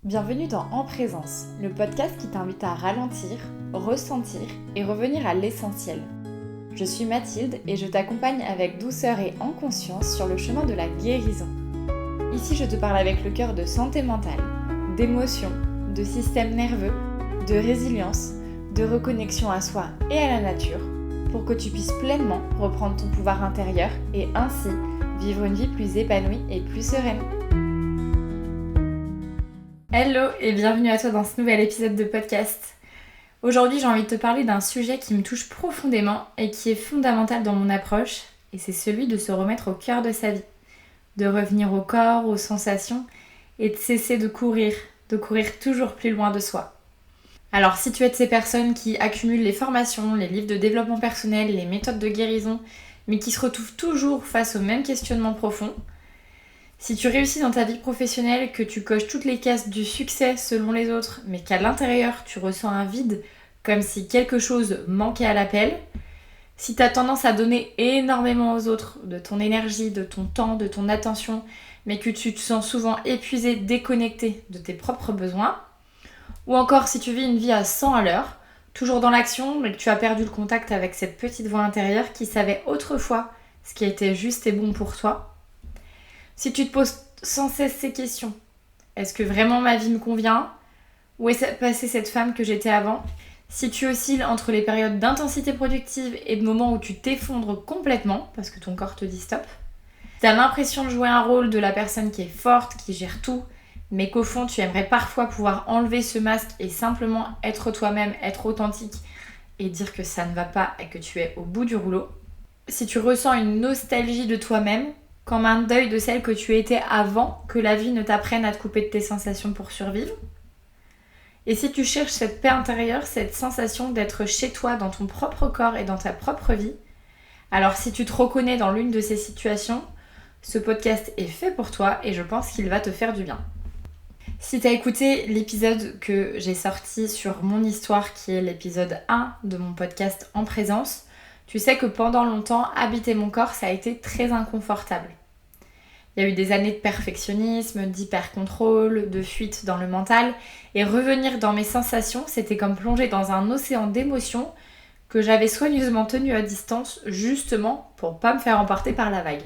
Bienvenue dans En Présence, le podcast qui t'invite à ralentir, ressentir et revenir à l'essentiel. Je suis Mathilde et je t'accompagne avec douceur et en conscience sur le chemin de la guérison. Ici, je te parle avec le cœur de santé mentale, d'émotions, de système nerveux, de résilience, de reconnexion à soi et à la nature, pour que tu puisses pleinement reprendre ton pouvoir intérieur et ainsi vivre une vie plus épanouie et plus sereine. Hello et bienvenue à toi dans ce nouvel épisode de podcast. Aujourd'hui, j'ai envie de te parler d'un sujet qui me touche profondément et qui est fondamental dans mon approche, et c'est celui de se remettre au cœur de sa vie, de revenir au corps, aux sensations et de cesser de courir toujours plus loin de soi. Alors si tu es de ces personnes qui accumulent les formations, les livres de développement personnel, les méthodes de guérison, mais qui se retrouvent toujours face aux mêmes questionnements profonds, si tu réussis dans ta vie professionnelle, que tu coches toutes les cases du succès selon les autres, mais qu'à l'intérieur tu ressens un vide, comme si quelque chose manquait à l'appel, si tu as tendance à donner énormément aux autres, de ton énergie, de ton temps, de ton attention, mais que tu te sens souvent épuisé, déconnecté de tes propres besoins, ou encore si tu vis une vie à 100 à l'heure, toujours dans l'action, mais que tu as perdu le contact avec cette petite voix intérieure qui savait autrefois ce qui était juste et bon pour toi. Si tu te poses sans cesse ces questions, est-ce que vraiment ma vie me convient ? Où est passée cette femme que j'étais avant ? Si tu oscilles entre les périodes d'intensité productive et de moments où tu t'effondres complètement, parce que ton corps te dit stop, tu as l'impression de jouer un rôle de la personne qui est forte, qui gère tout, mais qu'au fond tu aimerais parfois pouvoir enlever ce masque et simplement être toi-même, être authentique et dire que ça ne va pas et que tu es au bout du rouleau. Si tu ressens une nostalgie de toi-même, comme un deuil de celle que tu étais avant que la vie ne t'apprenne à te couper de tes sensations pour survivre. Et si tu cherches cette paix intérieure, cette sensation d'être chez toi, dans ton propre corps et dans ta propre vie, alors si tu te reconnais dans l'une de ces situations, ce podcast est fait pour toi et je pense qu'il va te faire du bien. Si tu as écouté l'épisode que j'ai sorti sur mon histoire, qui est l'épisode 1 de mon podcast En Présence, tu sais que pendant longtemps, habiter mon corps, ça a été très inconfortable. Il y a eu des années de perfectionnisme, d'hyper-contrôle, de fuite dans le mental, et revenir dans mes sensations, c'était comme plonger dans un océan d'émotions que j'avais soigneusement tenu à distance, justement pour pas me faire emporter par la vague.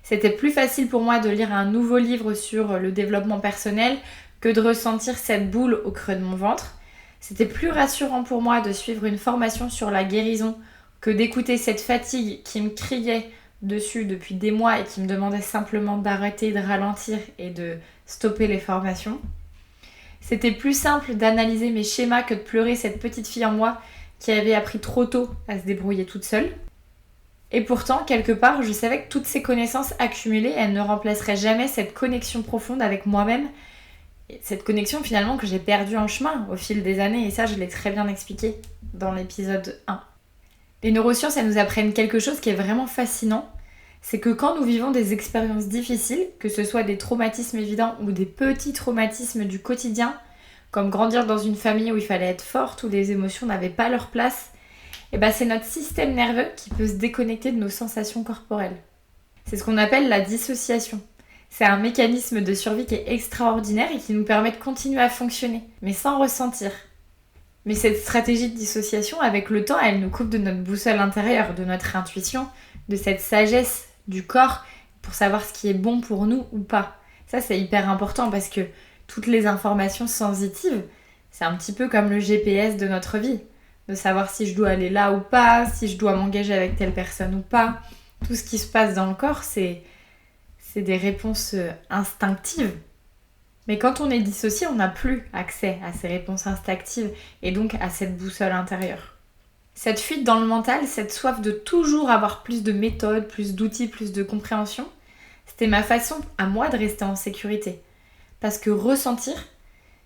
C'était plus facile pour moi de lire un nouveau livre sur le développement personnel que de ressentir cette boule au creux de mon ventre. C'était plus rassurant pour moi de suivre une formation sur la guérison que d'écouter cette fatigue qui me criait dessus depuis des mois et qui me demandait simplement d'arrêter, de ralentir et de stopper les formations. C'était plus simple d'analyser mes schémas que de pleurer cette petite fille en moi qui avait appris trop tôt à se débrouiller toute seule. Et pourtant, quelque part, je savais que toutes ces connaissances accumulées, elles ne remplaceraient jamais cette connexion profonde avec moi-même. Et cette connexion finalement que j'ai perdue en chemin au fil des années, et ça je l'ai très bien expliqué dans l'épisode 1. Les neurosciences, elles nous apprennent quelque chose qui est vraiment fascinant, c'est que quand nous vivons des expériences difficiles, que ce soit des traumatismes évidents ou des petits traumatismes du quotidien, comme grandir dans une famille où il fallait être forte, où les émotions n'avaient pas leur place, et c'est notre système nerveux qui peut se déconnecter de nos sensations corporelles. C'est ce qu'on appelle la dissociation. C'est un mécanisme de survie qui est extraordinaire et qui nous permet de continuer à fonctionner, mais sans ressentir. Mais cette stratégie de dissociation, avec le temps, elle nous coupe de notre boussole intérieure, de notre intuition, de cette sagesse du corps pour savoir ce qui est bon pour nous ou pas. Ça, c'est hyper important parce que toutes les informations sensitives, c'est un petit peu comme le GPS de notre vie. De savoir si je dois aller là ou pas, si je dois m'engager avec telle personne ou pas. Tout ce qui se passe dans le corps, c'est des réponses instinctives. Mais quand on est dissocié, on n'a plus accès à ces réponses instinctives et donc à cette boussole intérieure. Cette fuite dans le mental, cette soif de toujours avoir plus de méthodes, plus d'outils, plus de compréhension, c'était ma façon à moi de rester en sécurité. Parce que ressentir,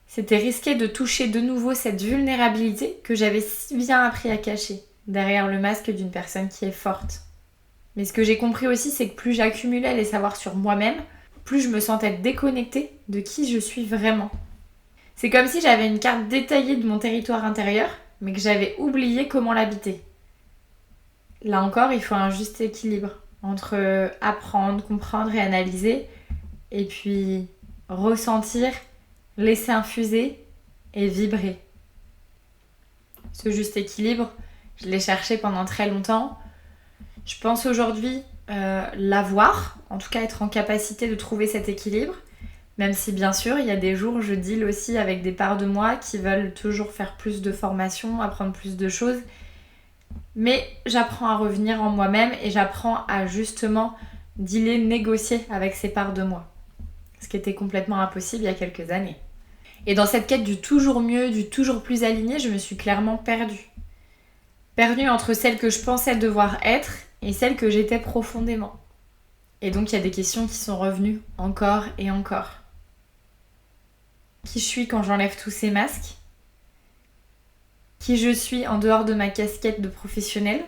c'était risquer de toucher de nouveau cette vulnérabilité que j'avais si bien appris à cacher derrière le masque d'une personne qui est forte. Mais ce que j'ai compris aussi, c'est que plus j'accumulais les savoirs sur moi-même, plus je me sentais déconnectée de qui je suis vraiment. C'est comme si j'avais une carte détaillée de mon territoire intérieur, mais que j'avais oublié comment l'habiter. Là encore, il faut un juste équilibre entre apprendre, comprendre et analyser, et puis ressentir laisser infuser et vibrer. Ce juste équilibre, je l'ai cherché pendant très longtemps. Je pense aujourd'hui l'avoir, en tout cas être en capacité de trouver cet équilibre, même si bien sûr il y a des jours où je deal aussi avec des parts de moi qui veulent toujours faire plus de formations, apprendre plus de choses. Mais j'apprends à revenir en moi-même et j'apprends à justement dealer, négocier avec ces parts de moi. Ce qui était complètement impossible il y a quelques années. Et dans cette quête du toujours mieux, du toujours plus aligné, je me suis clairement perdue. Perdue entre celle que je pensais devoir être et celle que j'étais profondément. Et donc il y a des questions qui sont revenues encore et encore. Qui je suis quand j'enlève tous ces masques ? Qui je suis en dehors de ma casquette de professionnelle ?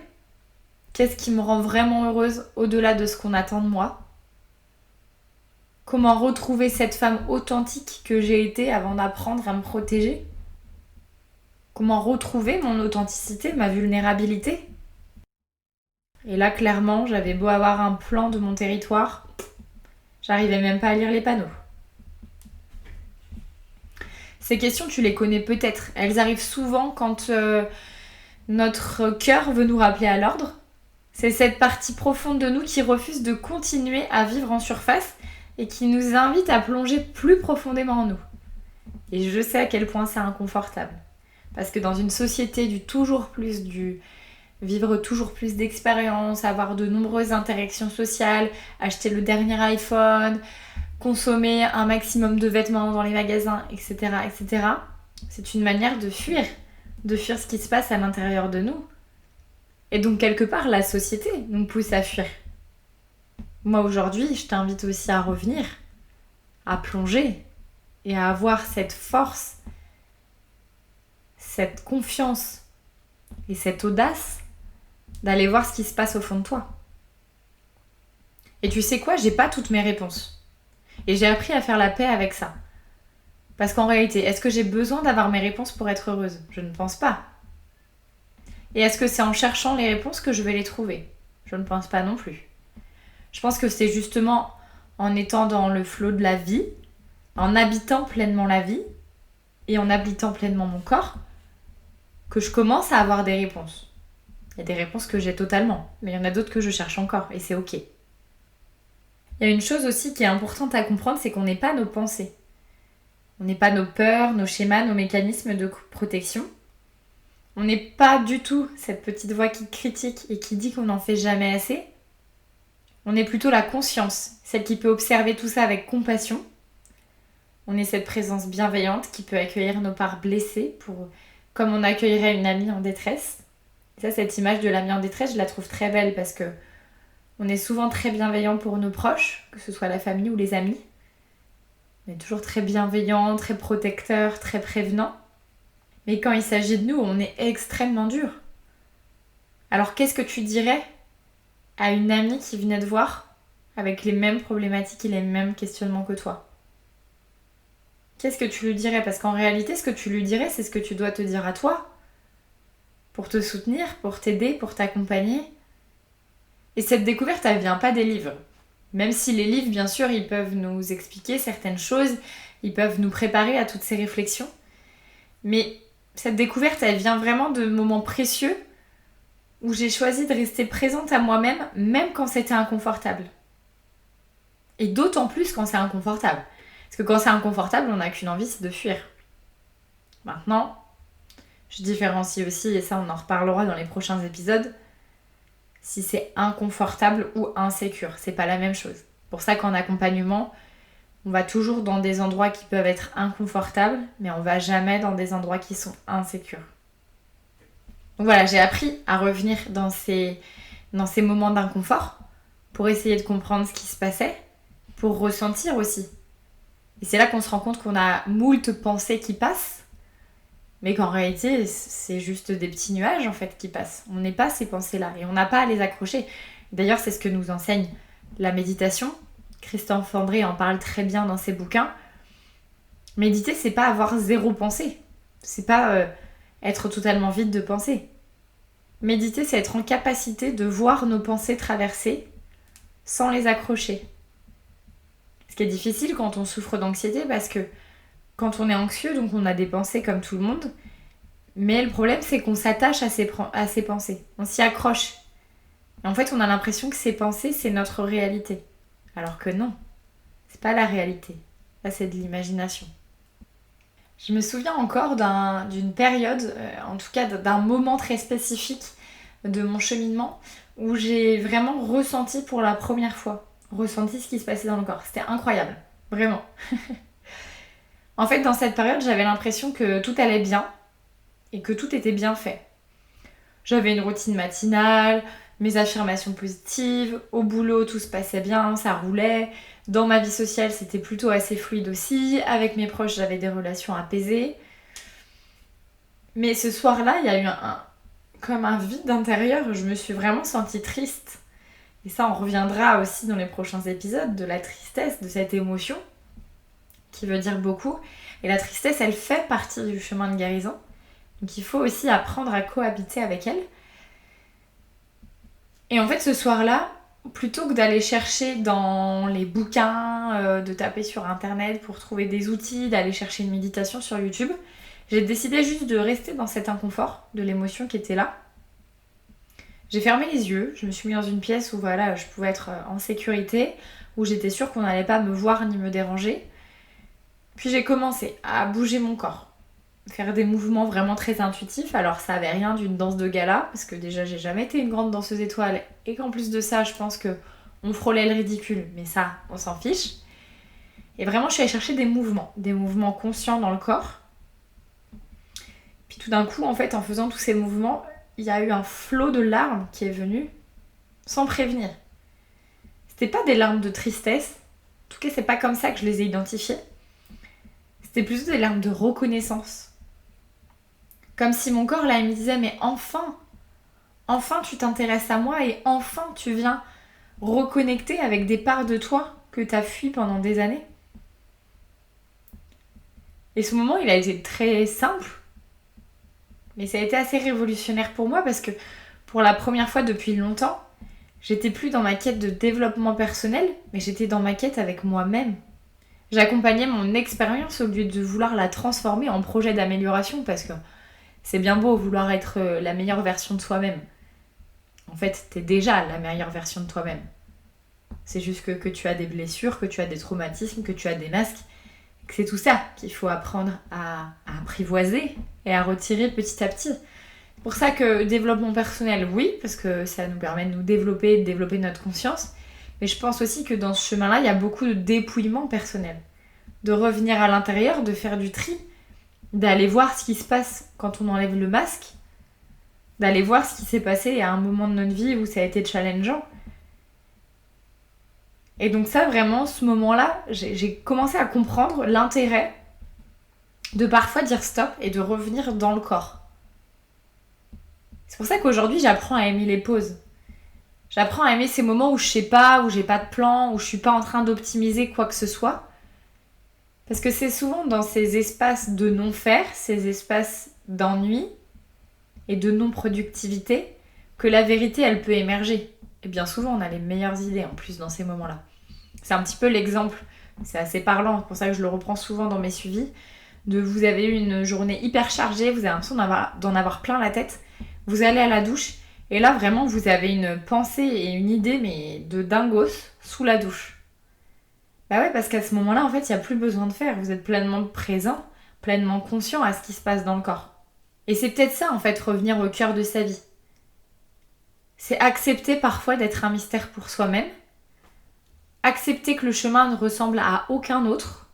Qu'est-ce qui me rend vraiment heureuse au-delà de ce qu'on attend de moi ? Comment retrouver cette femme authentique que j'ai été avant d'apprendre à me protéger ? Comment retrouver mon authenticité, ma vulnérabilité ? Et là, clairement, j'avais beau avoir un plan de mon territoire, j'arrivais même pas à lire les panneaux. Ces questions, tu les connais peut-être. Elles arrivent souvent quand notre cœur veut nous rappeler à l'ordre. C'est cette partie profonde de nous qui refuse de continuer à vivre en surface et qui nous invite à plonger plus profondément en nous. Et je sais à quel point c'est inconfortable. Parce que dans une société du toujours plus, du vivre toujours plus d'expériences, avoir de nombreuses interactions sociales, acheter le dernier iPhone, consommer un maximum de vêtements dans les magasins, etc., etc., c'est une manière de fuir ce qui se passe à l'intérieur de nous. Et donc, quelque part, la société nous pousse à fuir. Moi, aujourd'hui, je t'invite aussi à revenir, à plonger et à avoir cette force, cette confiance et cette audace d'aller voir ce qui se passe au fond de toi. Et tu sais quoi, j'ai pas toutes mes réponses. Et j'ai appris à faire la paix avec ça. Parce qu'en réalité, est-ce que j'ai besoin d'avoir mes réponses pour être heureuse ? Je ne pense pas. Et est-ce que c'est en cherchant les réponses que je vais les trouver ? Je ne pense pas non plus. Je pense que c'est justement en étant dans le flot de la vie, en habitant pleinement la vie et en habitant pleinement mon corps, que je commence à avoir des réponses. Il y a des réponses que j'ai totalement, mais il y en a d'autres que je cherche encore, et c'est ok. Il y a une chose aussi qui est importante à comprendre, c'est qu'on n'est pas nos pensées. On n'est pas nos peurs, nos schémas, nos mécanismes de protection. On n'est pas du tout cette petite voix qui critique et qui dit qu'on n'en fait jamais assez. On est plutôt la conscience, celle qui peut observer tout ça avec compassion. On est cette présence bienveillante qui peut accueillir nos parts blessées comme on accueillerait une amie en détresse. Et ça, cette image de l'ami en détresse, je la trouve très belle parce que on est souvent très bienveillant pour nos proches, que ce soit la famille ou les amis. On est toujours très bienveillant, très protecteur, très prévenant. Mais quand il s'agit de nous, on est extrêmement dur. Alors qu'est-ce que tu dirais à une amie qui venait te voir avec les mêmes problématiques et les mêmes questionnements que toi ? Qu'est-ce que tu lui dirais ? Parce qu'en réalité, ce que tu lui dirais, c'est ce que tu dois te dire à toi. Pour te soutenir, pour t'aider, pour t'accompagner. Et cette découverte, elle vient pas des livres. Même si les livres, bien sûr, ils peuvent nous expliquer certaines choses, ils peuvent nous préparer à toutes ces réflexions. Mais cette découverte, elle vient vraiment de moments précieux où j'ai choisi de rester présente à moi-même, même quand c'était inconfortable. Et d'autant plus quand c'est inconfortable. Parce que quand c'est inconfortable, on n'a qu'une envie, c'est de fuir. Maintenant, je différencie aussi, et ça on en reparlera dans les prochains épisodes, si c'est inconfortable ou insécure. C'est pas la même chose. Pour ça qu'en accompagnement, on va toujours dans des endroits qui peuvent être inconfortables, mais on va jamais dans des endroits qui sont insécures. Donc voilà, j'ai appris à revenir dans ces moments d'inconfort pour essayer de comprendre ce qui se passait, pour ressentir aussi. Et c'est là qu'on se rend compte qu'on a moult pensées qui passent, mais qu'en réalité, c'est juste des petits nuages en fait qui passent. On n'est pas ces pensées-là et on n'a pas à les accrocher. D'ailleurs, c'est ce que nous enseigne la méditation. Christophe André en parle très bien dans ses bouquins. Méditer, c'est pas avoir zéro pensée. C'est pas être totalement vide de pensée. Méditer, c'est être en capacité de voir nos pensées traverser sans les accrocher. Ce qui est difficile quand on souffre d'anxiété parce que quand on est anxieux, donc on a des pensées comme tout le monde, mais le problème c'est qu'on s'attache à ces pensées, on s'y accroche. Et en fait, on a l'impression que ces pensées, c'est notre réalité. Alors que non, c'est pas la réalité. Là, c'est de l'imagination. Je me souviens encore d'une période, en tout cas d'un moment très spécifique de mon cheminement, où j'ai vraiment ressenti pour la première fois, ressenti ce qui se passait dans le corps. C'était incroyable, vraiment. En fait, dans cette période, j'avais l'impression que tout allait bien et que tout était bien fait. J'avais une routine matinale, mes affirmations positives, au boulot tout se passait bien, ça roulait, dans ma vie sociale c'était plutôt assez fluide aussi, avec mes proches j'avais des relations apaisées. Mais ce soir-là, il y a eu comme un vide intérieur, je me suis vraiment sentie triste. Et ça, on reviendra aussi dans les prochains épisodes, de la tristesse, de cette émotion, qui veut dire beaucoup. Et la tristesse, elle fait partie du chemin de guérison. Donc il faut aussi apprendre à cohabiter avec elle. Et en fait, ce soir-là, plutôt que d'aller chercher dans les bouquins, de taper sur internet pour trouver des outils, d'aller chercher une méditation sur YouTube, j'ai décidé juste de rester dans cet inconfort de l'émotion qui était là. J'ai fermé les yeux, je me suis mis dans une pièce où voilà, je pouvais être en sécurité, où j'étais sûre qu'on n'allait pas me voir ni me déranger. Puis j'ai commencé à bouger mon corps, faire des mouvements vraiment très intuitifs. Alors ça avait rien d'une danse de gala, parce que déjà j'ai jamais été une grande danseuse étoile, et qu'en plus de ça, je pense que on frôlait le ridicule, mais ça, on s'en fiche. Et vraiment, je suis allée chercher des mouvements conscients dans le corps. Puis tout d'un coup, en fait, en faisant tous ces mouvements, il y a eu un flot de larmes qui est venu, sans prévenir. C'était pas des larmes de tristesse, en tout cas, c'est pas comme ça que je les ai identifiées. C'était plutôt des larmes de reconnaissance. Comme si mon corps, là, il me disait, mais enfin tu t'intéresses à moi et enfin tu viens reconnecter avec des parts de toi que t'as fui pendant des années. Et ce moment, il a été très simple, mais ça a été assez révolutionnaire pour moi parce que pour la première fois depuis longtemps, j'étais plus dans ma quête de développement personnel, mais j'étais dans ma quête avec moi-même. J'accompagnais mon expérience au lieu de vouloir la transformer en projet d'amélioration parce que c'est bien beau vouloir être la meilleure version de soi-même. En fait, t'es déjà la meilleure version de toi-même. C'est juste que tu as des blessures, que tu as des traumatismes, que tu as des masques. Que c'est tout ça qu'il faut apprendre à apprivoiser et à retirer petit à petit. C'est pour ça que développement personnel, oui, parce que ça nous permet de nous développer, de développer notre conscience. Mais je pense aussi que dans ce chemin-là, il y a beaucoup de dépouillement personnel. De revenir à l'intérieur, de faire du tri, d'aller voir ce qui se passe quand on enlève le masque, d'aller voir ce qui s'est passé à un moment de notre vie où ça a été challengeant. Et donc ça, vraiment, ce moment-là, j'ai commencé à comprendre l'intérêt de parfois dire stop et de revenir dans le corps. C'est pour ça qu'aujourd'hui, j'apprends à aimer les pauses. J'apprends à aimer ces moments où je sais pas, où j'ai pas de plan, où je suis pas en train d'optimiser quoi que ce soit. Parce que c'est souvent dans ces espaces de non-faire, ces espaces d'ennui et de non-productivité que la vérité, elle peut émerger. Et bien souvent, on a les meilleures idées en plus dans ces moments-là. C'est un petit peu l'exemple, c'est assez parlant, c'est pour ça que je le reprends souvent dans mes suivis, de vous avez eu une journée hyper chargée, vous avez l'impression d'en avoir plein la tête, vous allez à la douche, et là vraiment vous avez une pensée et une idée mais de dingos sous la douche. Bah ouais, parce qu'à ce moment-là, en fait, il n'y a plus besoin de faire, vous êtes pleinement présent, pleinement conscient à ce qui se passe dans le corps. Et c'est peut-être ça, en fait, revenir au cœur de sa vie. C'est accepter parfois d'être un mystère pour soi-même, accepter que le chemin ne ressemble à aucun autre,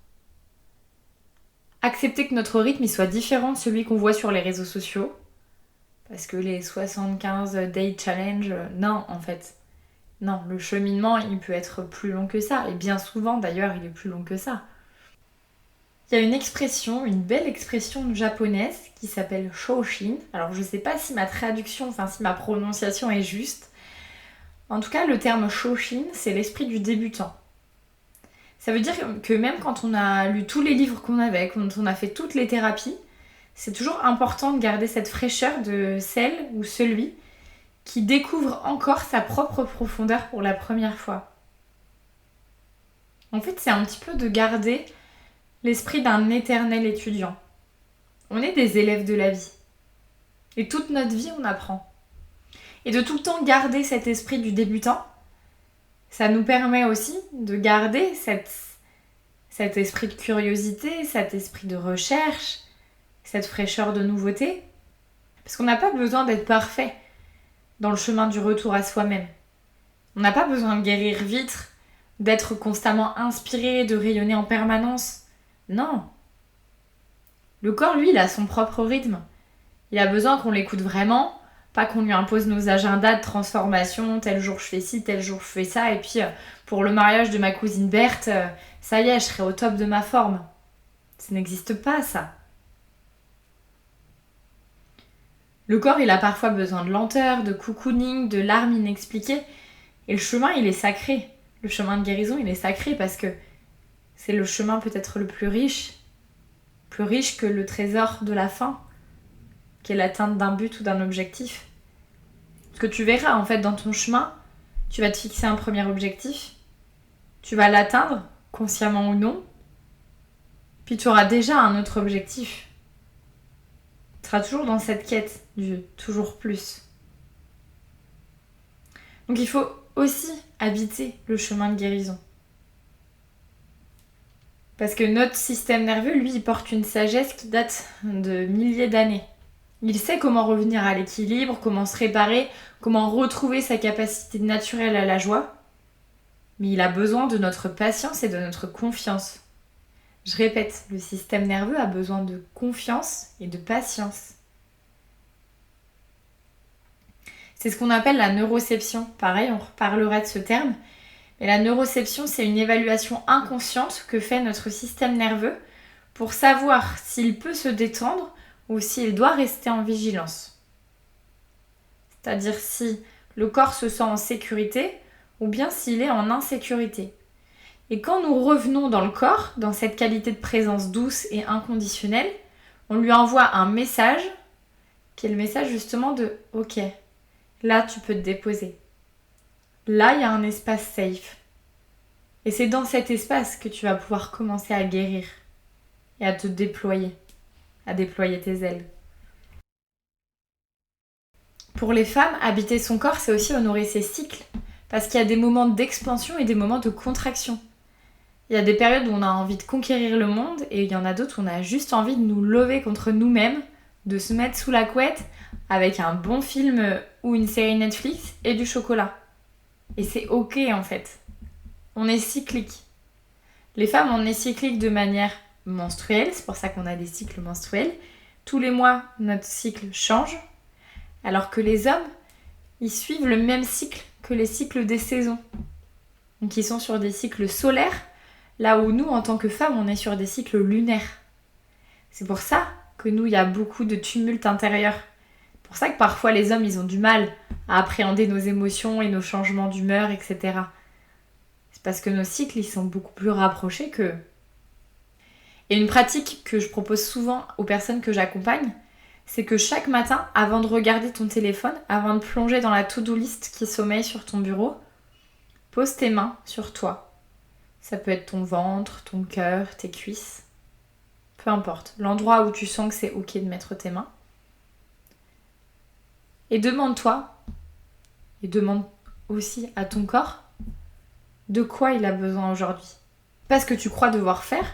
accepter que notre rythme il soit différent de celui qu'on voit sur les réseaux sociaux, parce que les 75 day challenge, non en fait. Non, le cheminement il peut être plus long que ça, et bien souvent d'ailleurs il est plus long que ça. Il y a une expression, une belle expression japonaise qui s'appelle Shoshin. Alors je sais pas si ma traduction, enfin si ma prononciation est juste. En tout cas, le terme Shoshin, c'est l'esprit du débutant. Ça veut dire que même quand on a lu tous les livres qu'on avait, quand on a fait toutes les thérapies, c'est toujours important de garder cette fraîcheur de celle ou celui qui découvre encore sa propre profondeur pour la première fois. En fait, c'est un petit peu de garder l'esprit d'un éternel étudiant. On est des élèves de la vie. Et toute notre vie, on apprend. Et de tout le temps garder cet esprit du débutant, ça nous permet aussi de garder cet esprit de curiosité, cet esprit de recherche, cette fraîcheur de nouveauté. Parce qu'on n'a pas besoin d'être parfait dans le chemin du retour à soi-même. On n'a pas besoin de guérir vite, d'être constamment inspiré, de rayonner en permanence. Non. Le corps, lui, il a son propre rythme. Il a besoin qu'on l'écoute vraiment, pas qu'on lui impose nos agendas de transformation, tel jour je fais ci, tel jour je fais ça, et puis pour le mariage de ma cousine Berthe, ça y est, je serai au top de ma forme. Ça n'existe pas, ça. Le corps, il a parfois besoin de lenteur, de cocooning, de larmes inexpliquées, et le chemin, il est sacré. Le chemin de guérison, il est sacré parce que c'est le chemin peut-être le plus riche que le trésor de la fin, qui est l'atteinte d'un but ou d'un objectif. Parce que tu verras, en fait, dans ton chemin, tu vas te fixer un premier objectif, tu vas l'atteindre, consciemment ou non, puis tu auras déjà un autre objectif. Tu seras toujours dans cette quête du toujours plus. Donc il faut aussi habiter le chemin de guérison. Parce que notre système nerveux, lui, il porte une sagesse qui date de milliers d'années. Il sait comment revenir à l'équilibre, comment se réparer, comment retrouver sa capacité naturelle à la joie. Mais il a besoin de notre patience et de notre confiance. Je répète, le système nerveux a besoin de confiance et de patience. C'est ce qu'on appelle la neuroception. Pareil, on reparlera de ce terme. Mais la neuroception, c'est une évaluation inconsciente que fait notre système nerveux pour savoir s'il peut se détendre ou s'il doit rester en vigilance. C'est-à-dire si le corps se sent en sécurité ou bien s'il est en insécurité. Et quand nous revenons dans le corps, dans cette qualité de présence douce et inconditionnelle, on lui envoie un message qui est le message justement de « Ok, là tu peux te déposer. Là il y a un espace safe. » Et c'est dans cet espace que tu vas pouvoir commencer à guérir et à te déployer, à déployer tes ailes. Pour les femmes, habiter son corps, c'est aussi honorer ses cycles. Parce qu'il y a des moments d'expansion et des moments de contraction. Il y a des périodes où on a envie de conquérir le monde et il y en a d'autres où on a juste envie de nous lever contre nous-mêmes, de se mettre sous la couette avec un bon film ou une série Netflix et du chocolat. Et c'est ok en fait. On est cyclique. Les femmes, on est cyclique de manière menstruelle, c'est pour ça qu'on a des cycles menstruels. Tous les mois, notre cycle change. Alors que les hommes, ils suivent le même cycle que les cycles des saisons. Donc ils sont sur des cycles solaires, là où nous, en tant que femmes, on est sur des cycles lunaires. C'est pour ça que nous, il y a beaucoup de tumulte intérieur. C'est pour ça que parfois les hommes, ils ont du mal à appréhender nos émotions et nos changements d'humeur, etc. C'est parce que nos cycles, ils sont beaucoup plus rapprochés qu'eux. Et une pratique que je propose souvent aux personnes que j'accompagne, c'est que chaque matin, avant de regarder ton téléphone, avant de plonger dans la to-do list qui sommeille sur ton bureau, pose tes mains sur toi. Ça peut être ton ventre, ton cœur, tes cuisses. Peu importe, l'endroit où tu sens que c'est ok de mettre tes mains. Et demande-toi, et demande aussi à ton corps, de quoi il a besoin aujourd'hui. Pas ce que tu crois devoir faire,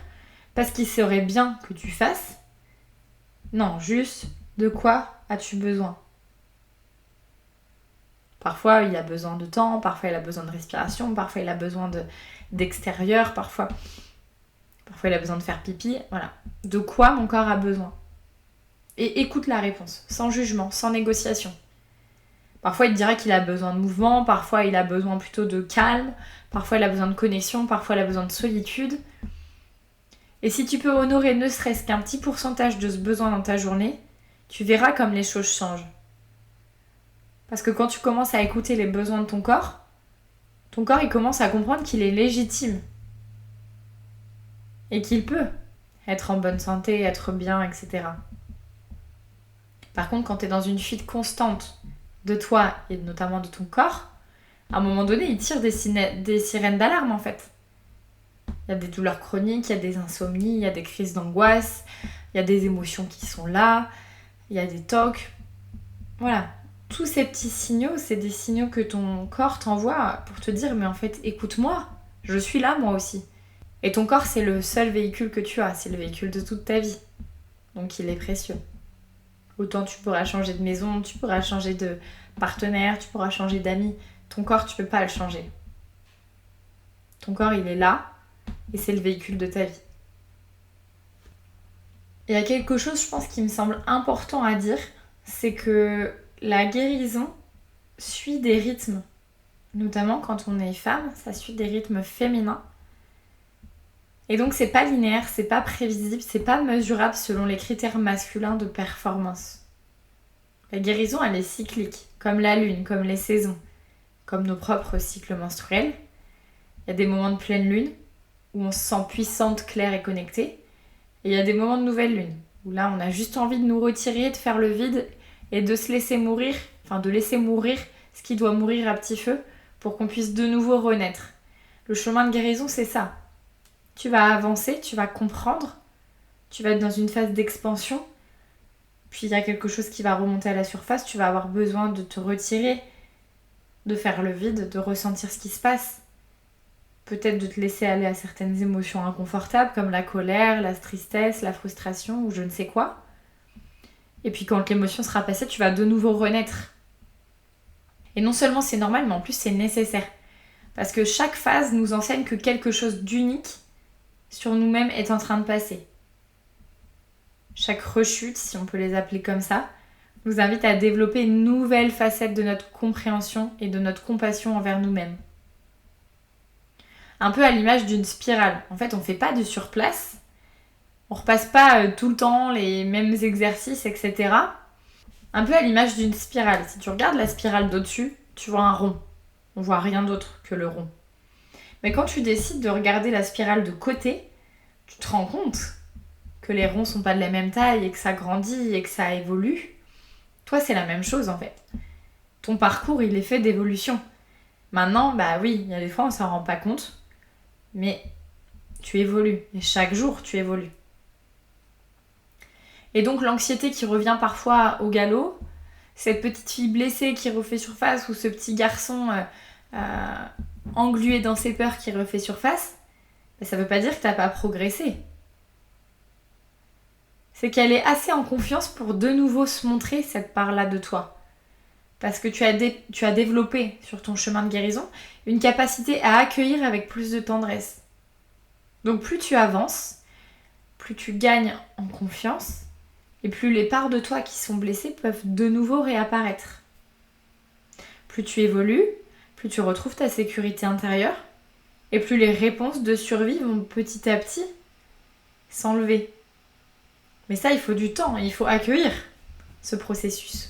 parce qu'il serait bien que tu fasses. Non, juste de quoi as-tu besoin. Parfois, il a besoin de temps, parfois il a besoin de respiration, parfois il a besoin d'extérieur, parfois il a besoin de faire pipi. Voilà. De quoi mon corps a besoin. Et écoute la réponse, sans jugement, sans négociation. Parfois, il te dira qu'il a besoin de mouvement, parfois il a besoin plutôt de calme, parfois il a besoin de connexion, parfois il a besoin de solitude. Et si tu peux honorer ne serait-ce qu'un petit pourcentage de ce besoin dans ta journée, tu verras comme les choses changent. Parce que quand tu commences à écouter les besoins de ton corps il commence à comprendre qu'il est légitime. Et qu'il peut être en bonne santé, être bien, etc. Par contre, quand tu es dans une fuite constante de toi et notamment de ton corps, à un moment donné, il tire des sirènes d'alarme en fait. Il y a des douleurs chroniques, il y a des insomnies, il y a des crises d'angoisse, il y a des émotions qui sont là, il y a des tocs. Voilà. Tous ces petits signaux, c'est des signaux que ton corps t'envoie pour te dire mais en fait, écoute-moi, je suis là moi aussi. Et ton corps, c'est le seul véhicule que tu as, c'est le véhicule de toute ta vie. Donc il est précieux. Autant tu pourras changer de maison, tu pourras changer de partenaire, tu pourras changer d'amis. Ton corps, tu peux pas le changer. Ton corps, il est là et c'est le véhicule de ta vie. Il y a quelque chose, je pense, qui me semble important à dire, c'est que la guérison suit des rythmes. Notamment quand on est femme, ça suit des rythmes féminins. Et donc c'est pas linéaire, c'est pas prévisible, c'est pas mesurable selon les critères masculins de performance. La guérison, elle est cyclique, comme la lune, comme les saisons, comme nos propres cycles menstruels. Il y a des moments de pleine lune où on se sent puissante, claire et connectée. Et il y a des moments de nouvelle lune où là on a juste envie de nous retirer, de faire le vide et de se laisser mourir, de laisser mourir ce qui doit mourir à petit feu pour qu'on puisse de nouveau renaître. Le chemin de guérison, c'est ça. Tu vas avancer, tu vas comprendre, tu vas être dans une phase d'expansion, puis il y a quelque chose qui va remonter à la surface, tu vas avoir besoin de te retirer, de faire le vide, de ressentir ce qui se passe. Peut-être de te laisser aller à certaines émotions inconfortables comme la colère, la tristesse, la frustration ou je ne sais quoi. Et puis quand l'émotion sera passée, tu vas de nouveau renaître. Et non seulement c'est normal, mais en plus c'est nécessaire. Parce que chaque phase nous enseigne que quelque chose d'unique sur nous-mêmes est en train de passer. Chaque rechute, si on peut les appeler comme ça, nous invite à développer une nouvelle facette de notre compréhension et de notre compassion envers nous-mêmes. Un peu à l'image d'une spirale. En fait, on ne fait pas de surplace, on ne repasse pas tout le temps les mêmes exercices, etc. Un peu à l'image d'une spirale. Si tu regardes la spirale d'au-dessus, tu vois un rond. On voit rien d'autre que le rond. Mais quand tu décides de regarder la spirale de côté, tu te rends compte que les ronds sont pas de la même taille et que ça grandit et que ça évolue. Toi, c'est la même chose en fait. Ton parcours, il est fait d'évolution. Maintenant, oui, il y a des fois on s'en rend pas compte, mais tu évolues et chaque jour tu évolues. Et donc l'anxiété qui revient parfois au galop, cette petite fille blessée qui refait surface ou ce petit garçon englué dans ses peurs qui refait surface, ça veut pas dire que t'as pas progressé. C'est qu'elle est assez en confiance pour de nouveau se montrer cette part-là de toi. Parce que tu as développé sur ton chemin de guérison une capacité à accueillir avec plus de tendresse. Donc plus tu avances, plus tu gagnes en confiance et plus les parts de toi qui sont blessées peuvent de nouveau réapparaître. Plus tu évolues, plus tu retrouves ta sécurité intérieure et plus les réponses de survie vont petit à petit s'enlever. Mais ça, il faut du temps, il faut accueillir ce processus.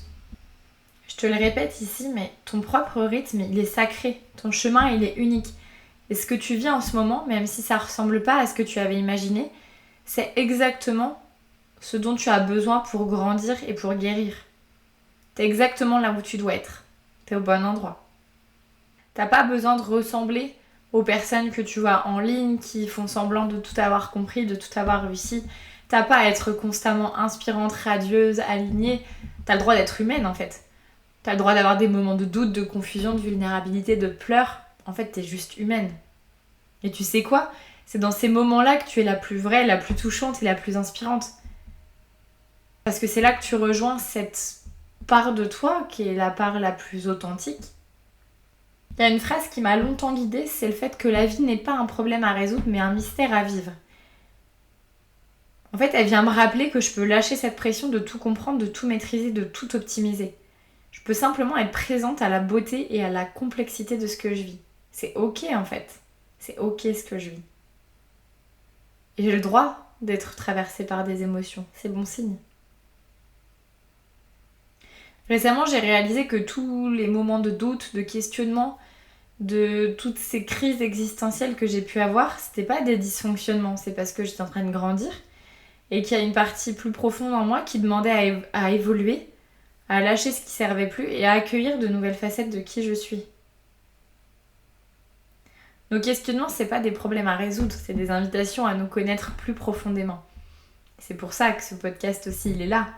Je te le répète ici, mais ton propre rythme, il est sacré. Ton chemin, il est unique. Et ce que tu vis en ce moment, même si ça ne ressemble pas à ce que tu avais imaginé, c'est exactement ce dont tu as besoin pour grandir et pour guérir. T'es exactement là où tu dois être. T'es au bon endroit. T'as pas besoin de ressembler aux personnes que tu vois en ligne qui font semblant de tout avoir compris, de tout avoir réussi. T'as pas à être constamment inspirante, radieuse, alignée. T'as le droit d'être humaine en fait. T'as le droit d'avoir des moments de doute, de confusion, de vulnérabilité, de pleurs. En fait, t'es juste humaine. Et tu sais quoi ? C'est dans ces moments-là que tu es la plus vraie, la plus touchante et la plus inspirante. Parce que c'est là que tu rejoins cette part de toi qui est la part la plus authentique. Il y a une phrase qui m'a longtemps guidée, c'est le fait que la vie n'est pas un problème à résoudre, mais un mystère à vivre. En fait, elle vient me rappeler que je peux lâcher cette pression de tout comprendre, de tout maîtriser, de tout optimiser. Je peux simplement être présente à la beauté et à la complexité de ce que je vis. C'est ok en fait. C'est ok ce que je vis. Et j'ai le droit d'être traversée par des émotions. C'est bon signe. Récemment, j'ai réalisé que tous les moments de doute, de questionnement, de toutes ces crises existentielles que j'ai pu avoir, c'était pas des dysfonctionnements, c'est parce que j'étais en train de grandir et qu'il y a une partie plus profonde en moi qui demandait à évoluer, à lâcher ce qui servait plus et à accueillir de nouvelles facettes de qui je suis. Nos questionnements, c'est pas des problèmes à résoudre, c'est des invitations à nous connaître plus profondément. C'est pour ça que ce podcast aussi, il est là.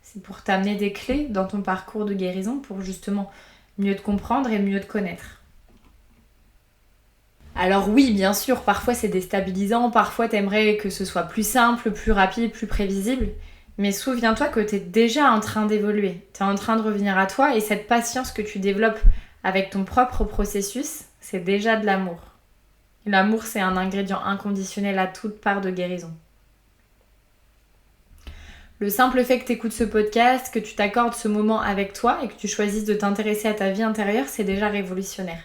C'est pour t'amener des clés dans ton parcours de guérison pour justement mieux te comprendre et mieux te connaître. Alors oui, bien sûr, parfois c'est déstabilisant, parfois t'aimerais que ce soit plus simple, plus rapide, plus prévisible, mais souviens-toi que t'es déjà en train d'évoluer, t'es en train de revenir à toi et cette patience que tu développes avec ton propre processus, c'est déjà de l'amour. Et l'amour, c'est un ingrédient inconditionnel à toute part de guérison. Le simple fait que tu écoutes ce podcast, que tu t'accordes ce moment avec toi et que tu choisisses de t'intéresser à ta vie intérieure, c'est déjà révolutionnaire.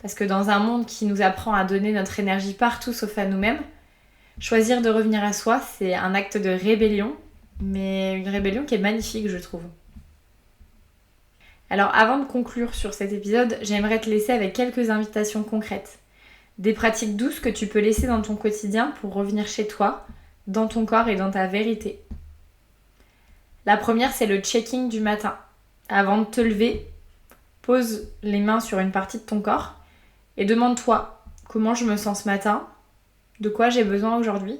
Parce que dans un monde qui nous apprend à donner notre énergie partout sauf à nous-mêmes, choisir de revenir à soi, c'est un acte de rébellion, mais une rébellion qui est magnifique, je trouve. Alors avant de conclure sur cet épisode, j'aimerais te laisser avec quelques invitations concrètes. Des pratiques douces que tu peux laisser dans ton quotidien pour revenir chez toi, dans ton corps et dans ta vérité. La première, c'est le check-in du matin. Avant de te lever, pose les mains sur une partie de ton corps et demande-toi comment je me sens ce matin, de quoi j'ai besoin aujourd'hui,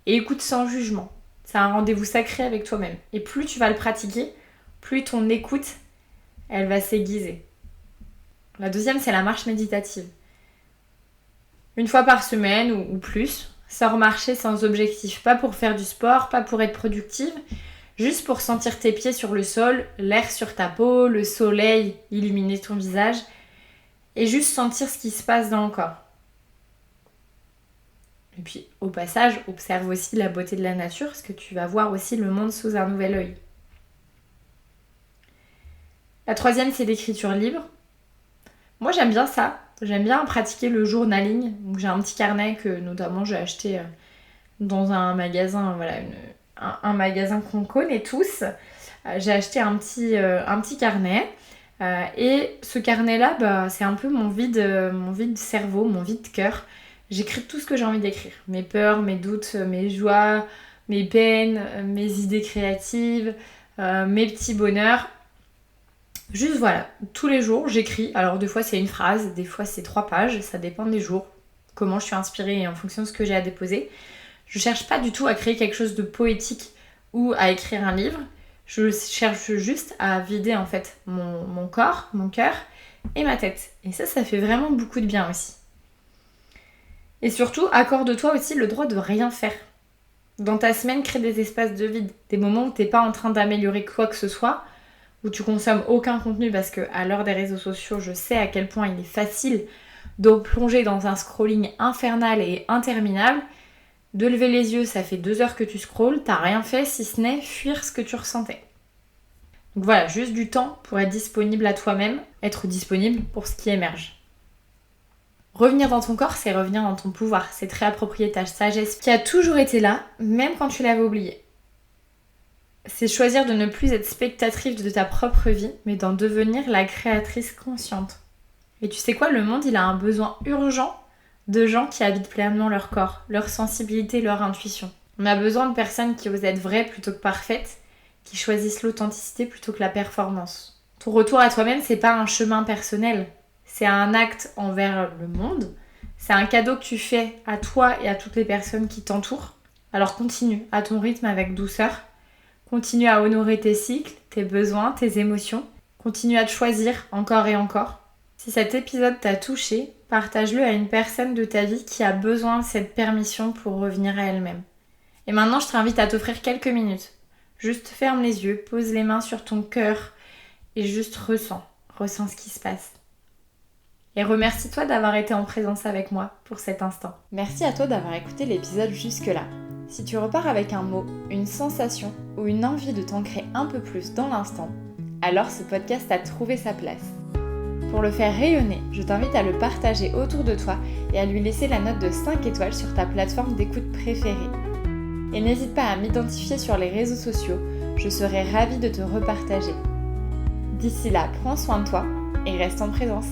et écoute sans jugement. C'est un rendez-vous sacré avec toi-même. Et plus tu vas le pratiquer, plus ton écoute, elle va s'aiguiser. La deuxième, c'est la marche méditative. Une fois par semaine ou plus, sors marcher sans objectif. Pas pour faire du sport, pas pour être productive, juste pour sentir tes pieds sur le sol, l'air sur ta peau, le soleil illuminer ton visage et juste sentir ce qui se passe dans le corps. Et puis au passage, observe aussi la beauté de la nature parce que tu vas voir aussi le monde sous un nouvel œil. La troisième, c'est l'écriture libre. Moi j'aime bien ça. J'aime bien pratiquer le journaling. Donc, j'ai un petit carnet que notamment j'ai acheté dans un magasin, un magasin qu'on connaît tous. J'ai acheté un petit carnet. Et ce carnet-là, c'est un peu mon vide cerveau, mon vide cœur. J'écris tout ce que j'ai envie d'écrire. Mes peurs, mes doutes, mes joies, mes peines, mes idées créatives, mes petits bonheurs. Juste voilà, tous les jours j'écris. Alors des fois c'est une phrase, des fois c'est 3 pages, ça dépend des jours, comment je suis inspirée et en fonction de ce que j'ai à déposer. Je cherche pas du tout à créer quelque chose de poétique ou à écrire un livre. Je cherche juste à vider en fait mon corps, mon cœur et ma tête. Et ça fait vraiment beaucoup de bien aussi. Et surtout, accorde-toi aussi le droit de rien faire. Dans ta semaine, crée des espaces de vide, des moments où t'es pas en train d'améliorer quoi que ce soit, où tu consommes aucun contenu parce qu'à l'heure des réseaux sociaux, je sais à quel point il est facile de plonger dans un scrolling infernal et interminable. De lever les yeux, ça fait 2 heures que tu scrolles, t'as rien fait si ce n'est fuir ce que tu ressentais. Donc voilà, juste du temps pour être disponible à toi-même, être disponible pour ce qui émerge. Revenir dans ton corps, c'est revenir dans ton pouvoir, c'est te réapproprier ta sagesse qui a toujours été là, même quand tu l'avais oubliée. C'est choisir de ne plus être spectatrice de ta propre vie, mais d'en devenir la créatrice consciente. Et tu sais quoi, le monde, il a un besoin urgent de gens qui habitent pleinement leur corps, leur sensibilité, leur intuition. On a besoin de personnes qui osent être vraies plutôt que parfaites, qui choisissent l'authenticité plutôt que la performance. Ton retour à toi-même, c'est pas un chemin personnel, c'est un acte envers le monde, c'est un cadeau que tu fais à toi et à toutes les personnes qui t'entourent. Alors continue à ton rythme avec douceur. Continue à honorer tes cycles, tes besoins, tes émotions. Continue à te choisir encore et encore. Si cet épisode t'a touché, partage-le à une personne de ta vie qui a besoin de cette permission pour revenir à elle-même. Et maintenant, je t'invite à t'offrir quelques minutes. Juste ferme les yeux, pose les mains sur ton cœur et juste ressens ce qui se passe. Et remercie-toi d'avoir été en présence avec moi pour cet instant. Merci à toi d'avoir écouté l'épisode jusque-là. Si tu repars avec un mot, une sensation ou une envie de t'ancrer un peu plus dans l'instant, alors ce podcast a trouvé sa place. Pour le faire rayonner, je t'invite à le partager autour de toi et à lui laisser la note de 5 étoiles sur ta plateforme d'écoute préférée. Et n'hésite pas à m'identifier sur les réseaux sociaux, je serai ravie de te repartager. D'ici là, prends soin de toi et reste en présence.